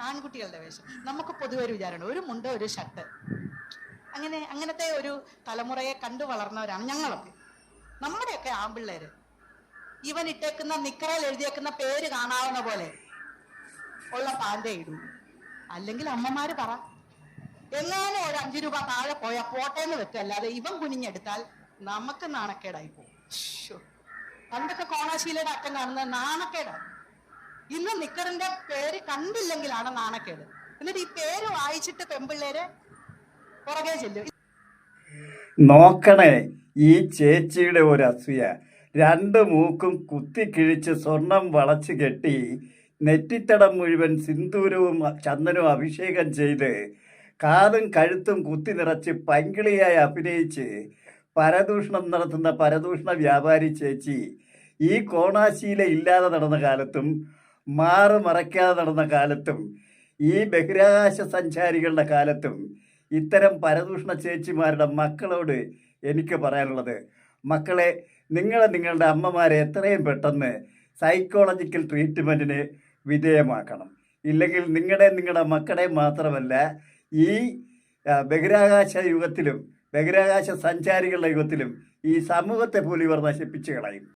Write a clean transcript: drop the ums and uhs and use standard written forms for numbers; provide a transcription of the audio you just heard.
ആൺകുട്ടികളുടെ വേഷം. നമുക്ക് പൊതുവെ ഒരു വിചാരമാണ്, ഒരു മുണ്ട് ഒരു ഷർട്ട്, അങ്ങനത്തെ ഒരു തലമുറയെ കണ്ടു വളർന്നവരാണ് ഞങ്ങളൊക്കെ. നമ്മുടെയൊക്കെ ആൺപിള്ളേര് ഇവൻ ഇട്ടേക്കുന്ന നിക്കറയിൽ എഴുതിയേക്കുന്ന പേര് കാണാവുന്ന പോലെ ഉള്ള പാൻറ്റേ ഇടൂ. അല്ലെങ്കിൽ അമ്മമാര് പറ, എങ്ങാനും ഒരു 5 രൂപ താഴെ പോയാൽ പോട്ടേന്ന് വെക്കല്ലാതെ ഇവൻ കുനിഞ്ഞെടുത്താൽ നമുക്ക് നാണക്കേടായി പോകും. പണ്ടൊക്കെ കോണാശീലയുടെ അറ്റം കാണുന്നത് നാണക്കേടാണ്. ഇന്ന് നിക്കറിന്റെ പേര് കണ്ടില്ലെങ്കിലാണ് നാണക്കേട്. എന്നിട്ട് ഈ പേര് വായിച്ചിട്ട് പെമ്പിള്ളേര് പുറകെ ചെല്ലും. നോക്കണേ ഈ ചേച്ചിയുടെ ഒരു അസൂയ. 2 മൂക്കും കുത്തിക്കിഴിച്ച് സ്വർണം വളച്ചു കെട്ടി നെറ്റിത്തടം മുഴുവൻ സിന്ദൂരവും ചന്ദനവും അഭിഷേകം ചെയ്ത് കാതും കഴുത്തും കുത്തി നിറച്ച് പങ്കിളിയായി അഭിനയിച്ച് പരദൂഷണം നടത്തുന്ന പരദൂഷണ വ്യാപാരി ചേച്ചി ഈ കോണാശീല ഇല്ലാതെ നടന്ന കാലത്തും മറയ്ക്കാതെ നടന്ന കാലത്തും ഈ ബഹിരാകാശ സഞ്ചാരികളുടെ കാലത്തും ഇത്തരം പരദൂഷണ ചേച്ചിമാരുടെ മക്കളോട് എനിക്ക് പറയാനുള്ളത്, മക്കളെ, നിങ്ങളുടെ അമ്മമാരെ എത്രയും പെട്ടെന്ന് സൈക്കോളജിക്കൽ ട്രീറ്റ്മെൻറ്റിന് വിധേയമാക്കണം. ഇല്ലെങ്കിൽ നിങ്ങളുടെ മക്കളെ മാത്രമല്ല, ഈ ബഹിരാകാശ യുഗത്തിലും ബഹിരാകാശ സഞ്ചാരികളുടെ യുഗത്തിലും ഈ സമൂഹത്തെ പോലും ഇവർ നശിപ്പിച്ചു കളയും.